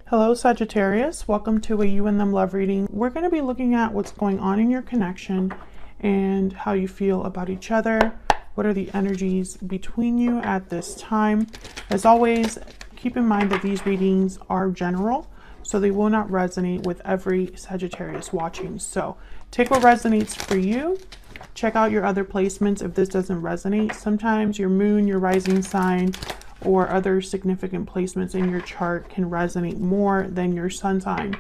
Hello Sagittarius, welcome to a You and Them love reading. We're going to be looking at what's going on in your connection and how you feel about each other. What are the energies between you at this time? As always, keep in mind that these readings are general, so they will not resonate with every Sagittarius watching. So take what resonates for you. Check out your other placements if this doesn't resonate. Sometimes your moon, your rising sign, or other significant placements in your chart can resonate more than your sun sign.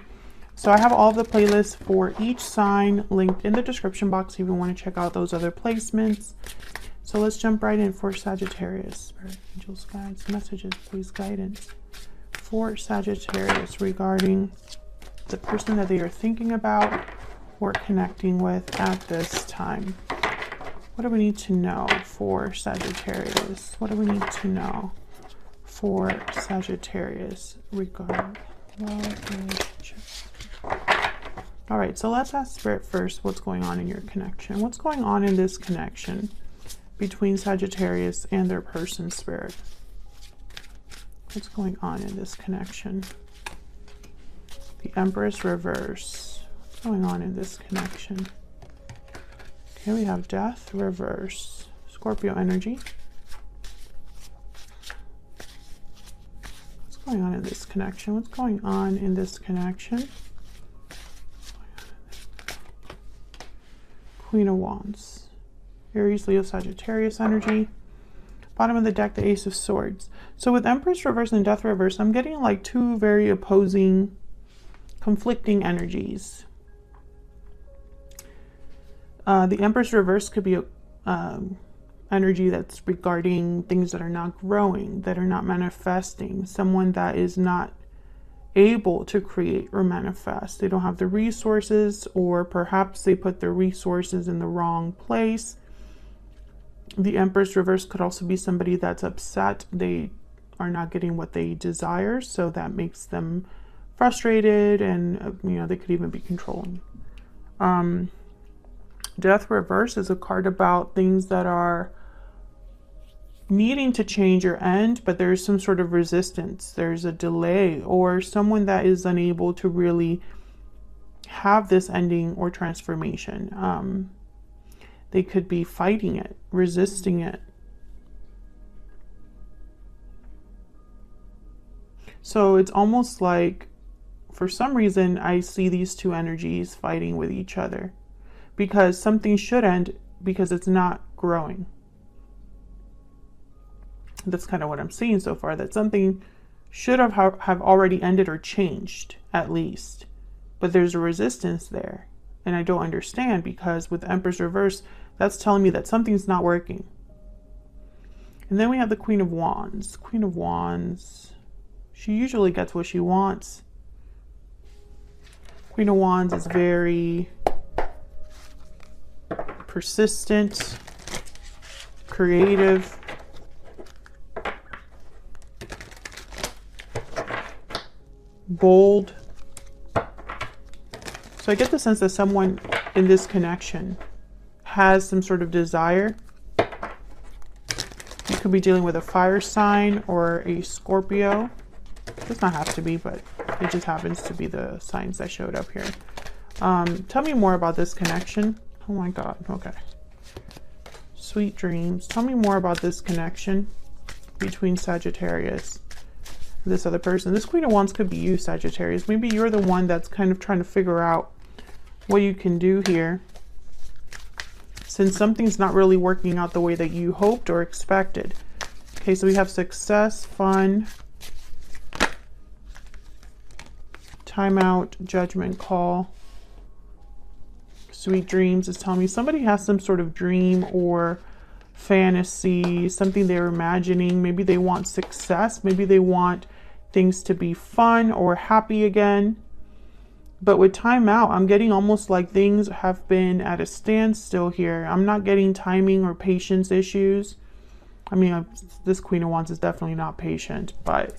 So I have all of the playlists for each sign linked in the description box if you want to check out those other placements. So let's jump right in for Sagittarius. Spirit, angels, guides, messages, please, guidance for Sagittarius regarding the person that they are thinking about or connecting with at this time. What do we need to know for Sagittarius? What do we need to know for Sagittarius regarding love, relationships? All right, so let's ask Spirit first what's going on in your connection. What's going on in this connection between Sagittarius and their person, Spirit? What's going on in this connection? The Empress reverse. What's going on in this connection? Okay, we have Death reverse. Scorpio energy. What's going on in this connection? What's going on in this connection? Queen of Wands. Aries, Leo, Sagittarius energy. Bottom of the deck, the Ace of Swords. So with Empress reverse and Death reverse, I'm getting like two very opposing, conflicting energies. The Empress reverse could be a energy that's regarding things that are not growing, that are not manifesting. Someone that is not able to create or manifest. They don't have the resources, or perhaps they put their resources in the wrong place. The Empress reverse could also be somebody that's upset. They are not getting what they desire, so that makes them frustrated, and they could even be controlling. Death reverse is a card about things that are needing to change or end, but there's some sort of resistance. There's a delay, or someone that is unable to really have this ending or transformation. They could be fighting it, resisting it. So it's almost like, for some reason, I see these two energies fighting with each other, because something should end because it's not growing. That's kind of what I'm seeing so far, that something should have already ended or changed at least, but there's a resistance there, and I don't understand, because with Empress reverse, that's telling me that something's not working. And then we have the Queen of Wands. Queen of Wands, she usually gets what she wants. Queen of Wands is very persistent, creative, bold. So I get the sense that someone in this connection has some sort of desire. You could be dealing with a fire sign or a Scorpio. It does not have to be, but it just happens to be the signs that showed up here. Tell me more about this connection. Oh my God, okay. Sweet dreams. Tell me more about this connection between Sagittarius and this other person. This Queen of Wands could be you, Sagittarius. Maybe you're the one that's kind of trying to figure out what you can do here, since something's not really working out the way that you hoped or expected. Okay, so we have success, fun, timeout, judgment call. Sweet dreams is telling me somebody has some sort of dream or fantasy, something they're imagining. Maybe they want success. Maybe they want things to be fun or happy again. But with timeout, I'm getting almost like things have been at a standstill here. I'm not getting timing or patience issues. I mean, this Queen of Wands is definitely not patient, but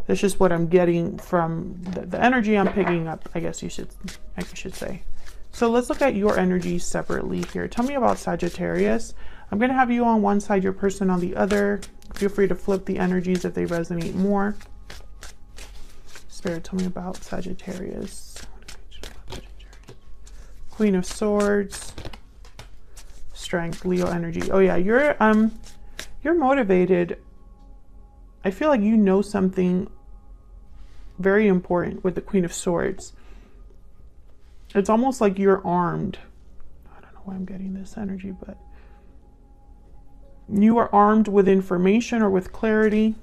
that's just what I'm getting from the energy I'm picking up, I guess you should say. So let's look at your energies separately here. Tell me about Sagittarius. I'm going to have you on one side, your person on the other. Feel free to flip the energies if they resonate more. Spirit, tell me about Sagittarius. Queen of Swords. Strength, Leo energy. Oh yeah, you're motivated. I feel like you know something very important with the Queen of Swords. It's almost like you're armed. I don't know why I'm getting this energy, but you are armed with information or with clarity.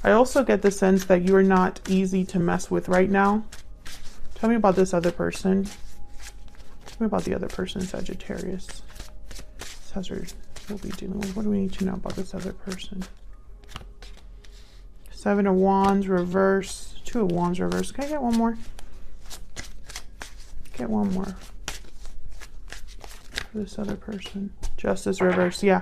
I also get the sense that you are not easy to mess with right now. Tell me about this other person. Tell me about the other person, Sagittarius. We'll be dealing with. What do we need to know about this other person? Seven of Wands reverse. Two of Wands reverse. Can I get one more? Get one more for this other person. Justice reverse. Yeah.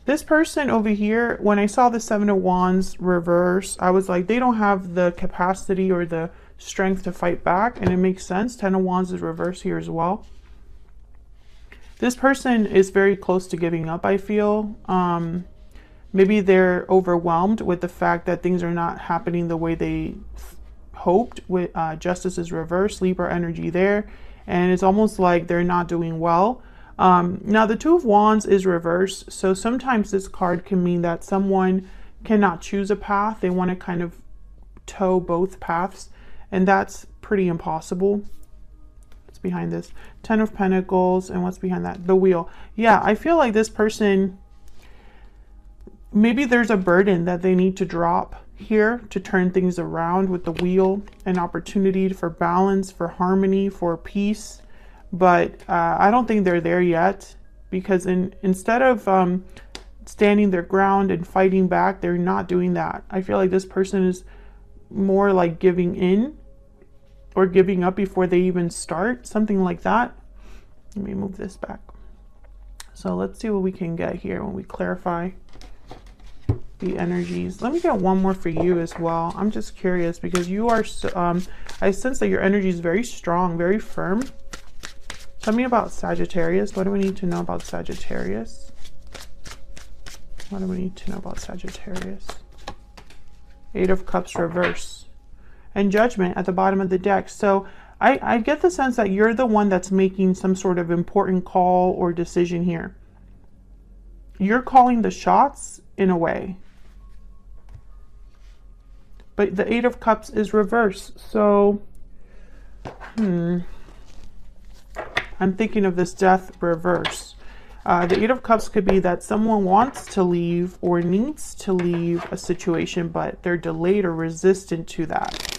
This person over here, when I saw the Seven of Wands reverse, I was like, they don't have the capacity or the strength to fight back, and it makes sense. Ten of Wands is reverse here as well. This person is very close to giving up, I feel. Maybe they're overwhelmed with the fact that things are not happening the way they hoped. With Justice is reverse, Libra energy there, and it's almost like they're not doing well. Now the Two of Wands is reverse, so sometimes this card can mean that someone cannot choose a path. They want to kind of toe both paths, and that's pretty impossible. What's behind this? Ten of Pentacles, and what's behind that? The Wheel. Yeah, I feel like this person, maybe there's a burden that they need to drop here to turn things around with the Wheel, an opportunity for balance, for harmony, for peace. But I don't think they're there yet, because instead of standing their ground and fighting back, they're not doing that. I feel like this person is more like giving in or giving up before they even start, something like that. Let me move this back. So let's see what we can get here when we clarify the energies. Let me get one more for you as well. I'm just curious because you are, I sense that your energy is very strong, very firm. Tell me about Sagittarius. What do we need to know about Sagittarius? What do we need to know about Sagittarius? Eight of Cups reverse. And Judgment at the bottom of the deck. So I get the sense that you're the one that's making some sort of important call or decision here. You're calling the shots in a way. But the Eight of Cups is reverse. So, I'm thinking of this Death reverse. The Eight of Cups could be that someone wants to leave or needs to leave a situation, but they're delayed or resistant to that.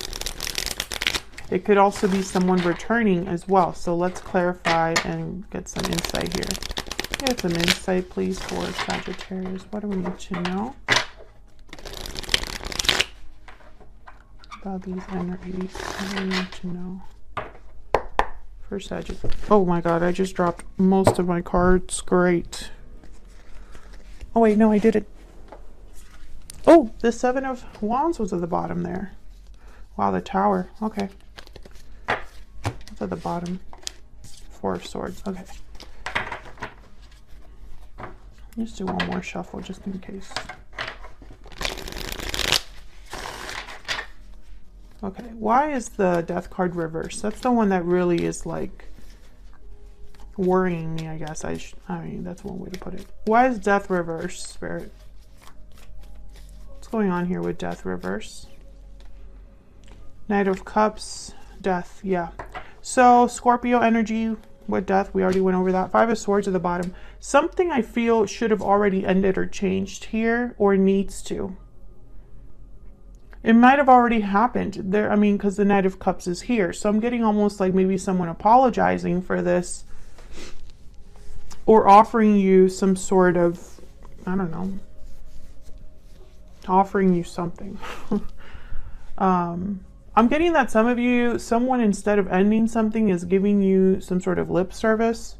It could also be someone returning as well. So let's clarify and get some insight here. Get some insight, please, for Sagittarius. What do we need to know about these energies? What do we need to know for Sagittarius? Oh my God, I just dropped most of my cards. Great. Oh wait, no, I did it. Oh, the Seven of Wands was at the bottom there. Wow, the Tower. Okay. What's at the bottom? Four of Swords. Okay. Let's do one more shuffle just in case. Okay, why is the Death card reversed? That's the one that really is like worrying me, I guess. I mean, that's one way to put it. Why is Death reversed, Spirit? What's going on here with Death reverse? Knight of Cups, Death, yeah. So Scorpio energy with Death, we already went over that. Five of Swords at the bottom. Something I feel should have already ended or changed here, or needs to. It might have already happened there. I mean, because the Knight of Cups is here. So I'm getting almost like maybe someone apologizing for this, or offering you some sort of, I don't know, offering you something. I'm getting that some of you, someone instead of ending something is giving you some sort of lip service.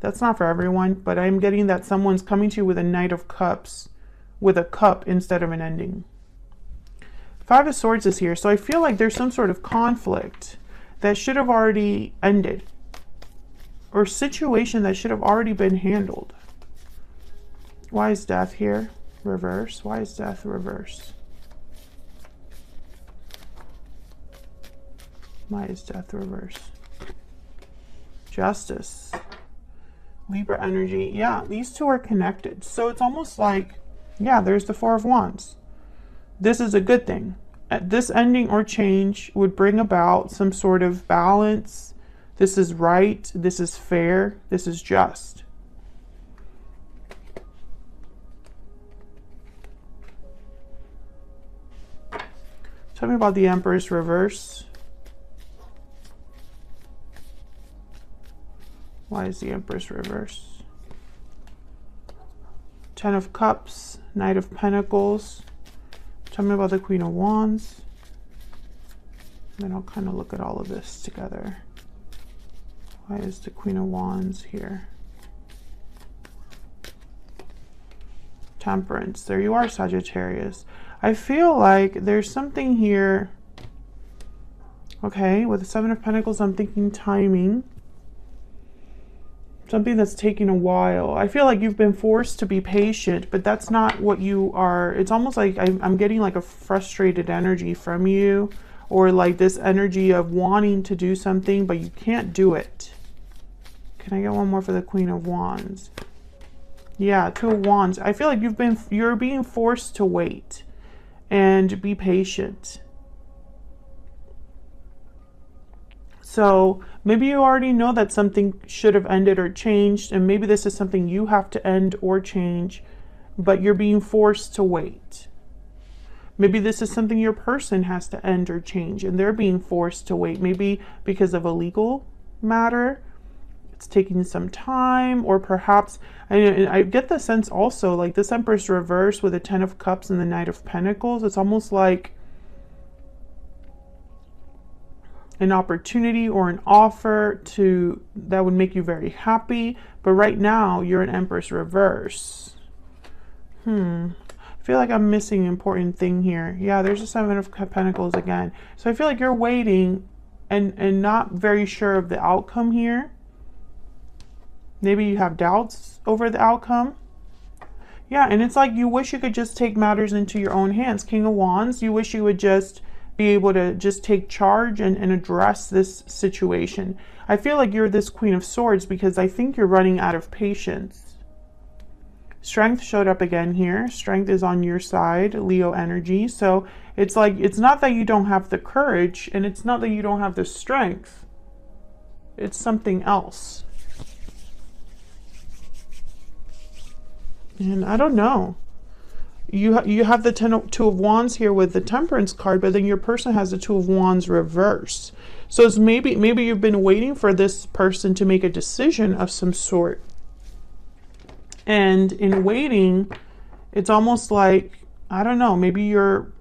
That's not for everyone, but I'm getting that someone's coming to you with a Knight of Cups, with a cup instead of an ending. Five of Swords is here, so I feel like there's some sort of conflict that should have already ended, or situation that should have already been handled. Why is Death here? Reverse. Why is Death reverse? Why is death reverse? Justice. Libra energy. Yeah, these two are connected. So it's almost like, yeah, there's the Four of Wands. This is a good thing. This ending or change would bring about some sort of balance. This is right. This is fair. This is just. Tell me about the Empress reverse. Why is the Empress reverse? Ten of Cups, Knight of Pentacles. Tell me about the Queen of Wands. Then I'll kind of look at all of this together. Why is the Queen of Wands here? Temperance. There you are, Sagittarius. I feel like there's something here. Okay, with the Seven of Pentacles, I'm thinking timing. Something that's taking a while. I feel like you've been forced to be patient, but that's not what you are. It's almost like I'm getting like a frustrated energy from you, or like this energy of wanting to do something, but you can't do it. Can I get one more for the Queen of Wands? Yeah, Two of Wands. I feel like you're being forced to wait and be patient. So maybe you already know that something should have ended or changed, and maybe this is something you have to end or change, but you're being forced to wait. Maybe this is something your person has to end or change, and they're being forced to wait. Maybe because of a legal matter, it's taking some time, or perhaps, I get the sense also, like this Empress reverse with the Ten of Cups and the Knight of Pentacles, it's almost like an opportunity or an offer that would make you very happy, but right now you're an Empress reverse. I feel like I'm missing an important thing here. Yeah, there's a Seven of Pentacles again. So I feel like you're waiting and not very sure of the outcome here. Maybe you have doubts over the outcome. Yeah, and it's like you wish you could just take matters into your own hands. King of Wands, you wish you would just be able to just take charge and address this situation. I feel like you're this Queen of Swords because I think you're running out of patience. Strength showed up again here. Strength is on your side, Leo energy. So it's like, it's not that you don't have the courage, and it's not that you don't have the strength. It's something else. And I don't know. You have the Two of Wands here with the Temperance card, but then your person has the Two of Wands reverse. So it's maybe you've been waiting for this person to make a decision of some sort. And in waiting, it's almost like, I don't know, maybe you're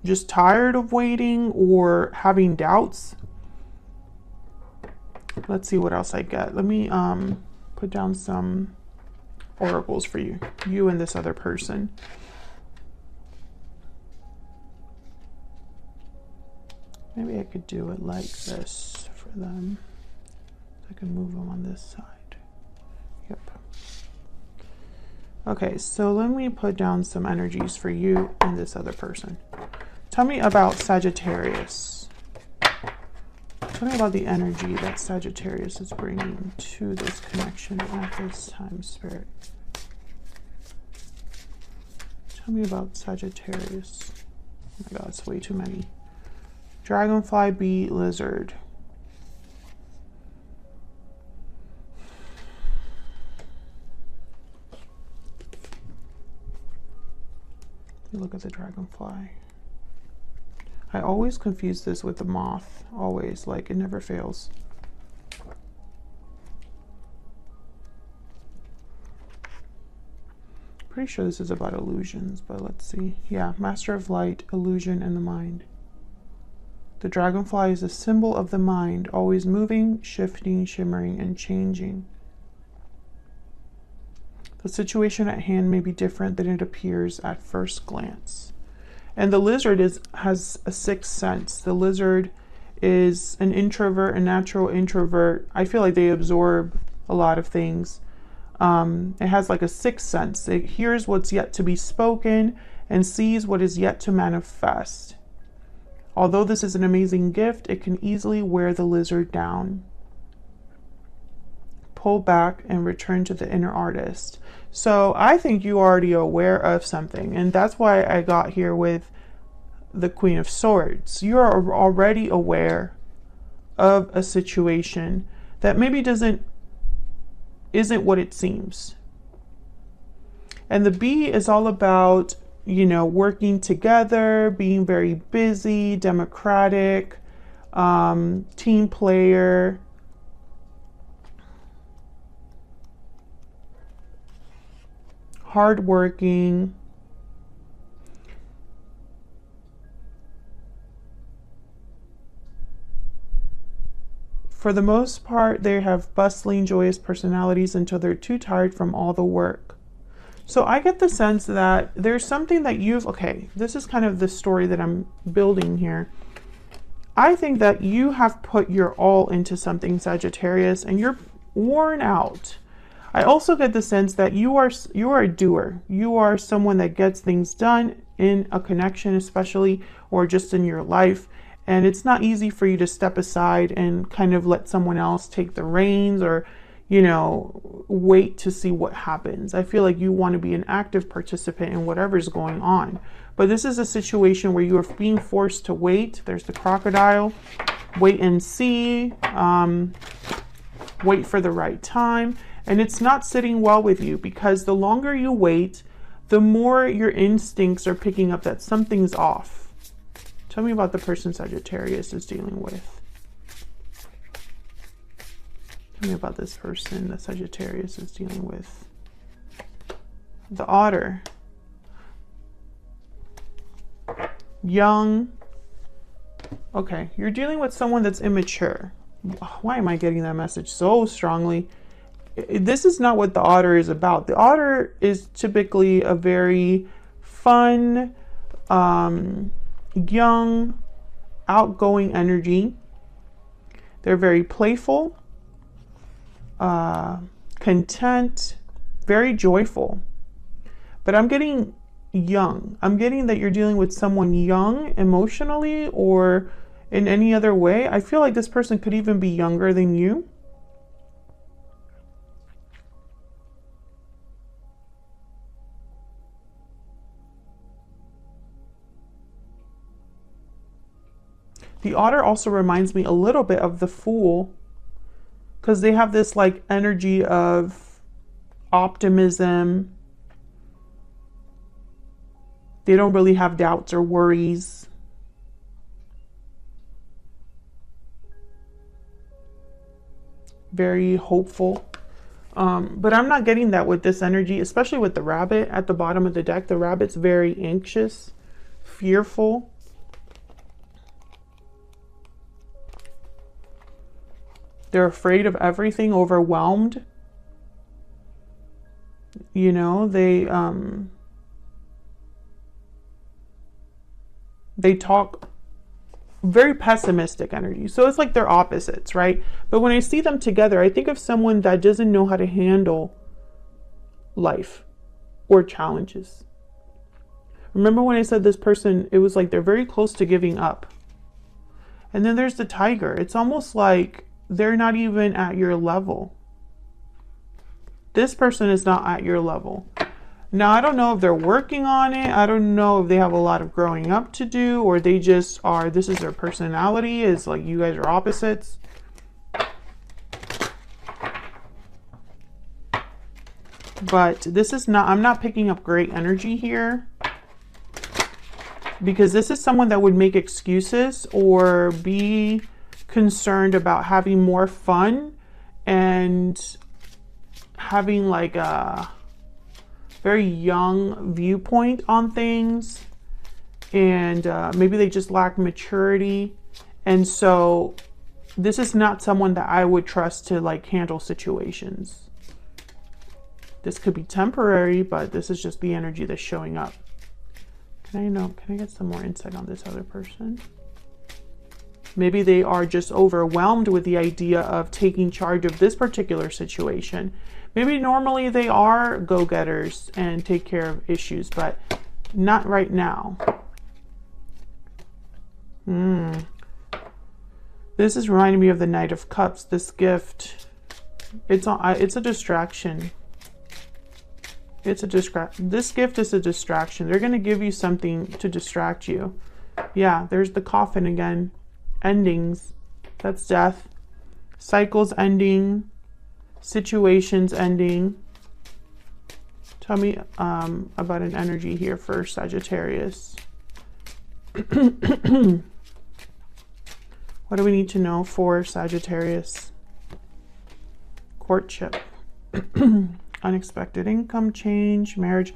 just tired of waiting or having doubts. Let's see what else I get. Let me put down some oracles for you and this other person. Maybe I could do it like this for them. I can move them on this side. Yep. Okay, so let me put down some energies for you and this other person. Tell me about Sagittarius. Tell me about the energy that Sagittarius is bringing to this connection at this time, Spirit. Tell me about Sagittarius. Oh my God, it's way too many. Dragonfly, bee, lizard. Look at the dragonfly. I always confuse this with the moth. Always, like it never fails. Pretty sure this is about illusions, but let's see. Yeah, Master of Light, illusion, and the mind. The dragonfly is a symbol of the mind, always moving, shifting, shimmering, and changing. The situation at hand may be different than it appears at first glance. And the lizard has a sixth sense. The lizard is an introvert, a natural introvert. I feel like they absorb a lot of things. It has like a sixth sense. It hears what's yet to be spoken and sees what is yet to manifest. Although this is an amazing gift, it can easily wear the lizard down. Pull back and return to the inner artist. So I think you are already aware of something, and that's why I got here with the Queen of Swords. You're already aware of a situation that maybe isn't what it seems. And the B is all about, you know, working together, being very busy, democratic, team player. Hardworking. For the most part, they have bustling, joyous personalities until they're too tired from all the work. So I get the sense that there's something that okay, this is kind of the story that I'm building here. I think that you have put your all into something, Sagittarius, and you're worn out. I also get the sense that you are a doer. You are someone that gets things done in a connection, especially, or just in your life. And it's not easy for you to step aside and kind of let someone else take the reins, or, you know, wait to see what happens. I feel like you want to be an active participant in whatever's going on. But this is a situation where you are being forced to wait. There's the crocodile. Wait and see. Wait for the right time. And it's not sitting well with you, because the longer you wait, the more your instincts are picking up that something's off. Tell me about the person Sagittarius is dealing with. Tell me about this person that Sagittarius is dealing with. The Otter. Young. Okay, you're dealing with someone that's immature. Why am I getting that message so strongly? This is not what the Otter is about. The Otter is typically a very fun, young, outgoing energy. They're very playful, content, very joyful. But I'm getting young. I'm getting that you're dealing with someone young emotionally or in any other way. I feel like this person could even be younger than you. The Otter also reminds me a little bit of the Fool, because they have this like energy of optimism. They don't really have doubts or worries. Very hopeful. But I'm not getting that with this energy, especially with the Rabbit at the bottom of the deck. The Rabbit's very anxious, fearful. They're afraid of everything, overwhelmed. You know, they talk very pessimistic energy. So it's like they're opposites, right? But when I see them together, I think of someone that doesn't know how to handle life or challenges. Remember when I said this person, it was like they're very close to giving up. And then there's the Tiger. It's almost like they're not even at your level. This person is not at your level. Now, I don't know if they're working on it. I don't know if they have a lot of growing up to do, or they just are, this is their personality, is like you guys are opposites. But this is not, I'm not picking up great energy here, because this is someone that would make excuses or be concerned about having more fun and having like a very young viewpoint on things, and maybe they just lack maturity. And so this is not someone that I would trust to like handle situations. This could be temporary, but this is just the energy that's showing up. Can I get some more insight on this other person? Maybe they are just overwhelmed with the idea of taking charge of this particular situation. Maybe normally they are go-getters and take care of issues, but not right now. This is reminding me of the Knight of Cups. This gift, it's a distraction. This gift is a distraction. They're going to give you something to distract you. Yeah, there's the coffin again. Endings. That's death. Cycles ending. Situations ending. Tell me about an energy here for Sagittarius. What do we need to know for Sagittarius? Courtship. Unexpected income change, marriage.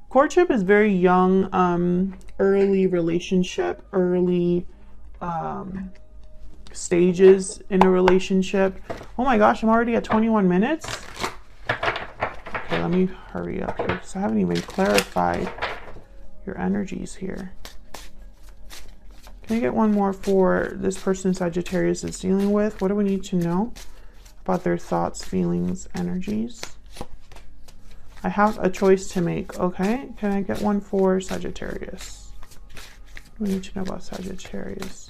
Courtship is very young, early relationship, early stages in a relationship. Oh my gosh, I'm already at 21 minutes. Okay, let me hurry up here because I haven't even clarified your energies here. Can I get one more for this person Sagittarius is dealing with? What do we need to know about their thoughts, feelings, energies? I have a choice to make, okay? Can I get one for Sagittarius? What do we need to know about Sagittarius?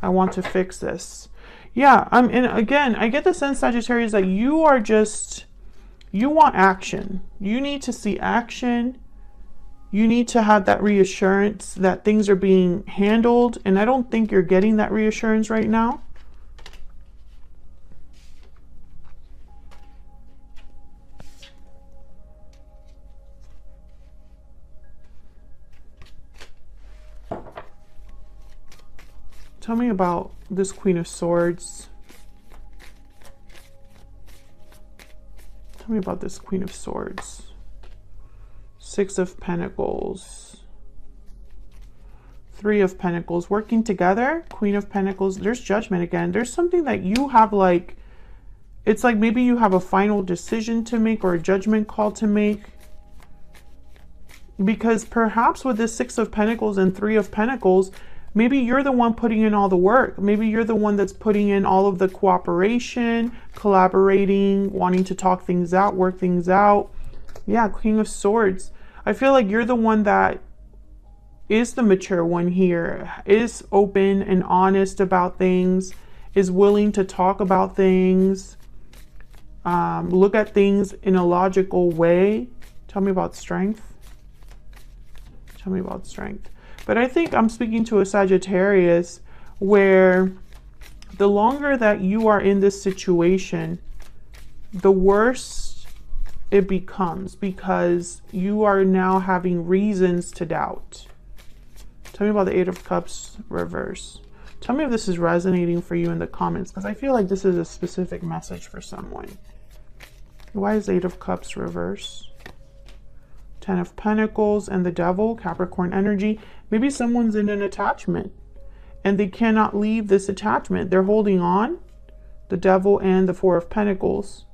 I want to fix this. Yeah, and again, I get the sense, Sagittarius, that you are just, you want action. You need to see action. You need to have that reassurance that things are being handled. And I don't think you're getting that reassurance right now. Tell me about this Queen of Swords. Tell me about this Queen of Swords. Six of Pentacles. Three of Pentacles. Working together. Queen of Pentacles. There's Judgment again. There's something that you have, like, it's like maybe you have a final decision to make or a judgment call to make. Because perhaps with this Six of Pentacles and Three of Pentacles, maybe you're the one putting in all the work. Maybe you're the one that's putting in all of the cooperation, collaborating, wanting to talk things out, work things out. Yeah, King of Swords. I feel like you're the one that is the mature one here, is open and honest about things, is willing to talk about things, look at things in a logical way. Tell me about strength. Tell me about strength. But I think I'm speaking to a Sagittarius where the longer that you are in this situation, the worse it becomes because you are now having reasons to doubt. Tell me about the Eight of Cups reverse. Tell me if this is resonating for you in the comments because I feel like this is a specific message for someone. Why is Eight of Cups reverse? Ten of Pentacles and the Devil, Capricorn energy. Maybe someone's in an attachment and they cannot leave this attachment. They're holding on, the Devil and the Four of Pentacles,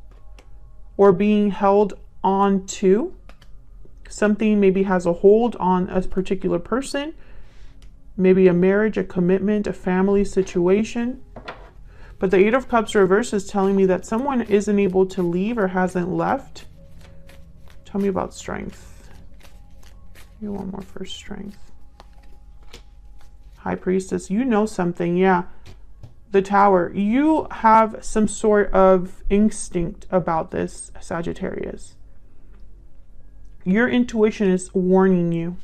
or being held on to. Something maybe has a hold on a particular person, maybe a marriage, a commitment, a family situation. But the Eight of Cups reverse is telling me that someone isn't able to leave or hasn't left. Tell me about strength. You want more for strength. High Priestess, you know something, yeah. The Tower, you have some sort of instinct about this, Sagittarius. Your intuition is warning you.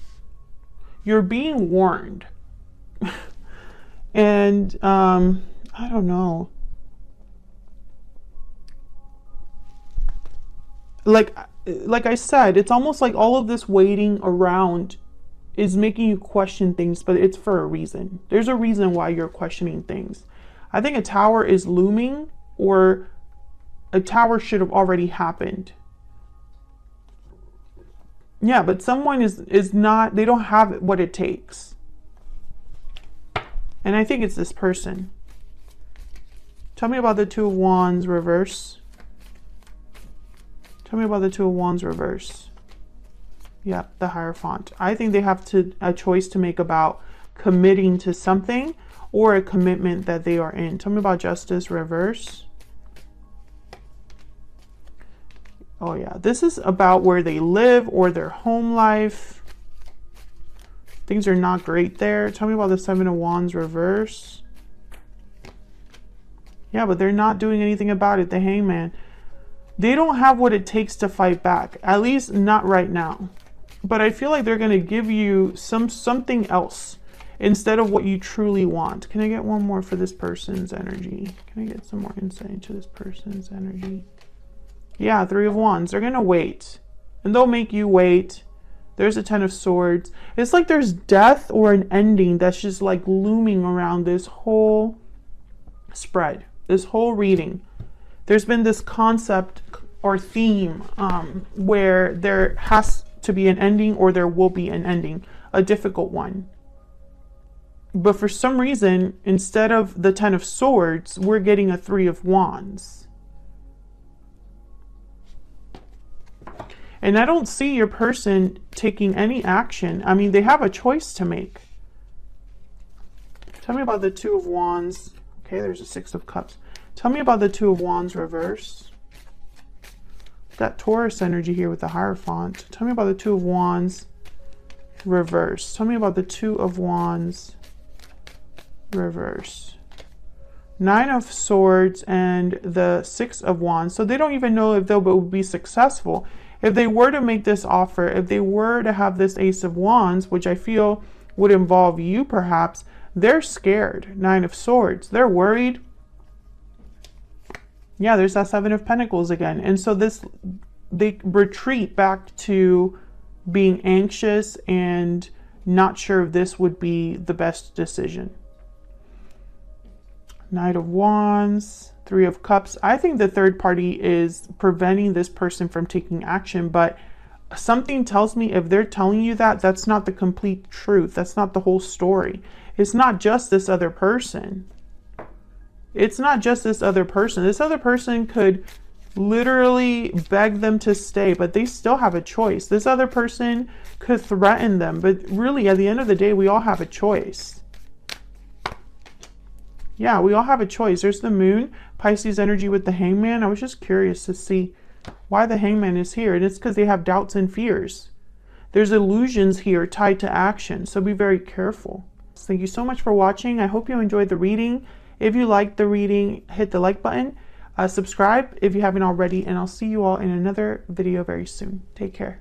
You're being warned. And, I don't know. Like I said, it's almost like all of this waiting around is making you question things, but it's for a reason. There's a reason why you're questioning things. I think a tower is looming, or a tower should have already happened. Yeah, but someone is not, they don't have what it takes. And I think it's this person. Tell me about the Two of Wands reverse. Tell me about the Two of Wands reverse. Yeah, the Hierophant. I think they have a choice to make about committing to something or a commitment that they are in. Tell me about Justice reverse. Oh yeah, this is about where they live or their home life. Things are not great there. Tell me about the Seven of Wands reverse. Yeah, but they're not doing anything about it. The Hangman. They don't have what it takes to fight back. At least not right now. But I feel like they're going to give you something else instead of what you truly want. Can I get one more for this person's energy? Can I get some more insight into this person's energy? Yeah, Three of Wands. They're going to wait. And they'll make you wait. There's a Ten of Swords. It's like there's death or an ending that's just like looming around this whole spread. This whole reading. There's been this concept or theme where there has to be an ending or there will be an ending. A difficult one. But for some reason, instead of the Ten of Swords, we're getting a Three of Wands. And I don't see your person taking any action. I mean, they have a choice to make. Tell me about the Two of Wands. Okay, there's a Six of Cups. Tell me about the Two of Wands reverse. Got Taurus energy here with the Hierophant. Tell me about the Two of Wands reverse. Tell me about the Two of Wands reverse. Nine of Swords and the Six of Wands. So they don't even know if they'll be successful. If they were to make this offer, if they were to have this Ace of Wands, which I feel would involve you perhaps, they're scared. Nine of Swords. They're worried. Yeah, there's that Seven of Pentacles again. And so they retreat back to being anxious and not sure if this would be the best decision. Knight of Wands, Three of Cups. I think the third party is preventing this person from taking action, but something tells me if they're telling you that, that's not the complete truth. That's not the whole story. It's not just this other person. It's not just this other person. This other person could literally beg them to stay, but they still have a choice. This other person could threaten them, but really at the end of the day, we all have a choice. Yeah, we all have a choice. There's the Moon, Pisces energy with the Hangman. I was just curious to see why the Hangman is here. And it's because they have doubts and fears. There's illusions here tied to action, so be very careful. Thank you so much for watching. I hope you enjoyed the reading. If you liked the reading, hit the like button. Subscribe if you haven't already, and I'll see you all in another video very soon. Take care.